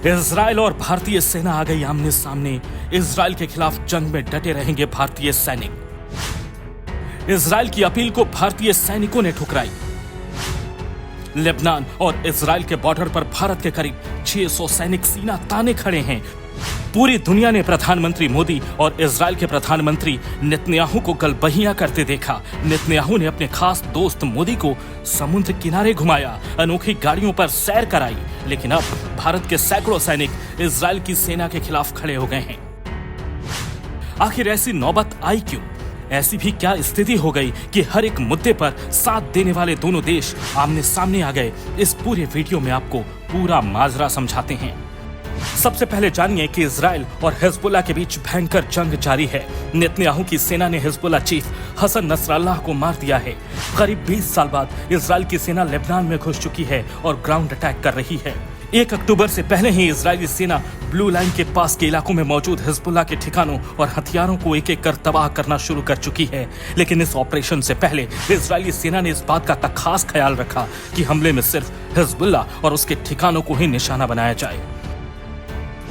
Israel और भारतीय सेना आ गई आमने सामने। इजराइल के खिलाफ जंग में डटे रहेंगे भारतीय सैनिक। इजराइल की अपील को भारतीय सैनिकों ने ठुकराई। लेबनान और इजराइल के बॉर्डर पर भारत के करीब 600 सैनिक सीना ताने खड़े हैं। पूरी दुनिया ने प्रधानमंत्री मोदी और इजराइल के प्रधानमंत्री नेतन्याहू को गलबहियां करते देखा। नेतन्याहू ने अपने खास दोस्त मोदी को समुद्र किनारे घुमाया, अनोखी गाड़ियों पर सैर कराई। लेकिन अब भारत के सैकड़ों सैनिक इजराइल की सेना के खिलाफ खड़े हो गए हैं। आखिर ऐसी नौबत आई क्यों? ऐसी भी क्या स्थिति हो गई कि हर एक मुद्दे पर साथ देने वाले दोनों देश आमने सामने आ गए? इस पूरे वीडियो में आपको पूरा माजरा समझाते हैं। सबसे पहले जानिए कि इजराइल और हिजबुल्लाह के बीच भयंकर जंग जारी है। नेतन्याहू की सेना ने हिजबुल्लाह चीफ हसन नसरल्लाह को मार दिया है। करीब 20 साल बाद इजराइल की सेना लेबनान में घुस चुकी है और ग्राउंड अटैक कर रही है। 1 अक्टूबर से पहले ही इजरायली सेना ब्लू लाइन के पास के इलाकों में मौजूद हिजबुल्लाह के ठिकानों और हथियारों को एक एक कर तबाह करना शुरू कर चुकी है। लेकिन इस ऑपरेशन से पहले इजरायली सेना ने इस बात का खास ख्याल रखा कि हमले में सिर्फ हिजबुल्लाह और उसके ठिकानों को ही निशाना बनाया जाए।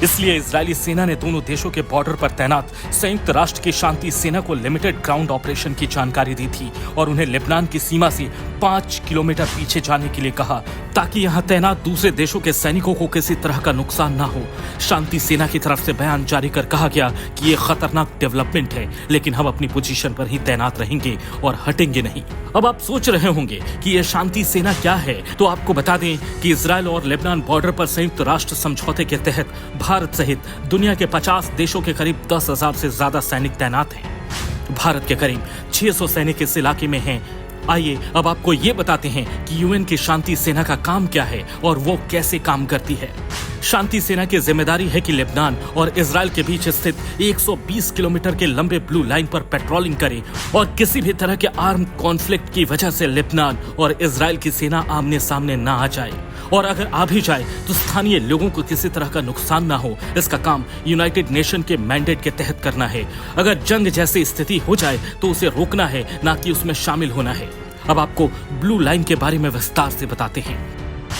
इसलिए इजरायली सेना ने दोनों देशों के बॉर्डर पर तैनात संयुक्त राष्ट्र की शांति सेना को लिमिटेड ग्राउंड ऑपरेशन की जानकारी दी थी और उन्हें लेबनान की सीमा से 5 किलोमीटर पीछे जाने के लिए कहा, ताकि यहां तैनात दूसरे देशों के सैनिकों को किसी तरह का नुकसान ना हो। शांति सेना की तरफ से बयान जारी कर कहा गया कि ये खतरनाक डेवलपमेंट है, लेकिन हम अपनी पोजीशन पर ही तैनात रहेंगे और हटेंगे नहीं। अब आप सोच रहे होंगे कि ये शांति सेना क्या है, तो आपको बता दें कि इजराइल और लेबनान बॉर्डर पर संयुक्त राष्ट्र समझौते के तहत भारत सहित दुनिया के 50 देशों के करीब 10,000 से ज्यादा सैनिक तैनात हैं। भारत के करीब 600 सैनिक इस इलाके में हैं। आइए अब आपको ये बताते हैं कि यूएन की शांति सेना का काम क्या है और वो कैसे काम करती है। शांति सेना की जिम्मेदारी है कि लेबनान और इजराइल के बीच स्थित 120 किलोमीटर के लंबे ब्लू लाइन पर पेट्रोलिंग करे और किसी भी तरह के आर्म कॉन्फ्लिक्ट की वजह से लेबनान और इजराइल की सेना आमने सामने ना आ जाए, और अगर आ भी जाए तो स्थानीय लोगों को किसी तरह का नुकसान ना हो। इसका काम यूनाइटेड नेशन के मैंडेट के तहत करना है। अगर जंग जैसी स्थिति हो जाए तो उसे रोकना है, ना कि उसमें शामिल होना है। अब आपको ब्लू लाइन के बारे में विस्तार से बताते हैं।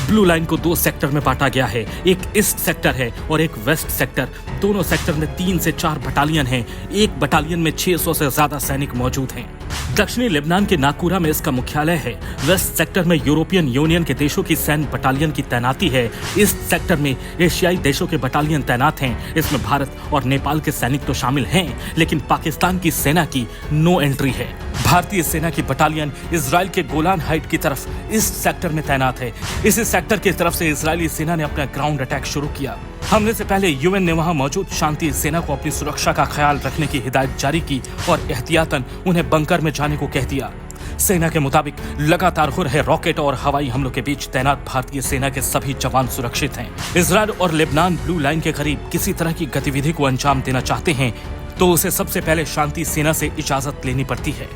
ब्लू लाइन को 2 सेक्टर में बांटा गया है, एक ईस्ट सेक्टर है और एक वेस्ट सेक्टर। दोनों सेक्टर में 3 से 4 बटालियन हैं। एक बटालियन में 600 से ज्यादा सैनिक मौजूद हैं। दक्षिणी लेबनान के नाकूरा में इसका मुख्यालय है। वेस्ट सेक्टर में यूरोपियन यूनियन के देशों की सैन्य बटालियन की तैनाती है। ईस्ट सेक्टर में एशियाई देशों के बटालियन तैनात हैं। इसमें भारत और नेपाल के सैनिक तो शामिल हैं, लेकिन पाकिस्तान की सेना की नो एंट्री है। भारतीय सेना की बटालियन इजराइल के गोलान हाइट की तरफ ईस्ट सेक्टर में तैनात है। इसी सेक्टर की तरफ से इजरायली सेना ने अपना ग्राउंड अटैक शुरू किया। हमले से पहले यूएन ने वहां मौजूद शांति सेना को अपनी सुरक्षा का ख्याल रखने की हिदायत जारी की और एहतियातन उन्हें बंकर में जाने को कह दिया। सेना के मुताबिक लगातार हो रहे रॉकेट और हवाई हमलों के बीच तैनात भारतीय सेना के सभी जवान सुरक्षित हैं। इजराइल और लेबनान ब्लू लाइन के करीब किसी तरह की गतिविधि को अंजाम देना चाहते हैं तो उसे सबसे पहले शांति सेना से इजाजत लेनी पड़ती है।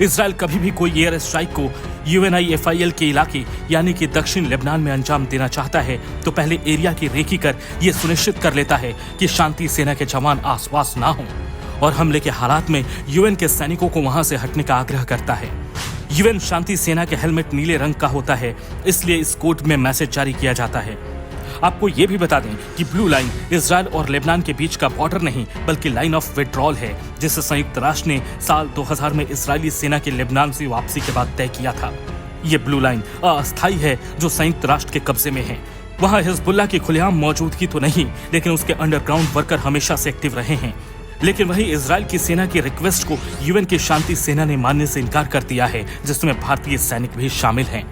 इजराइल कभी भी कोई एयर स्ट्राइक को UNIFIL के इलाके यानी कि दक्षिण लेबनान में अंजाम देना चाहता है तो पहले एरिया की रेकी कर यह सुनिश्चित कर लेता है कि शांति सेना के जवान आसपास ना हों, और हमले के हालात में यूएन के सैनिकों को वहां से हटने का आग्रह करता है। यूएन शांति सेना के हेलमेट नीले रंग का होता है, इसलिए इस कोड में मैसेज जारी किया जाता है। आपको ये भी बता दें कि ब्लू लाइन इजराइल और लेबनान के बीच का बॉर्डर नहीं बल्कि लाइन ऑफ विड्रॉल है, जिसे संयुक्त राष्ट्र ने साल 2000 में इजरायली सेना के लेबनान से वापसी के बाद तय किया था। ये ब्लू लाइन अस्थायी है जो संयुक्त राष्ट्र के कब्जे में है। वहाँ हिजबुल्लाह की खुलेआम मौजूदगी तो नहीं, लेकिन उसके अंडरग्राउंड वर्कर हमेशा से एक्टिव रहे हैं। लेकिन वही इजराइल की सेना की रिक्वेस्ट को यूएन की शांति सेना ने मानने से इनकार कर दिया है, जिसमें भारतीय सैनिक भी शामिल हैं।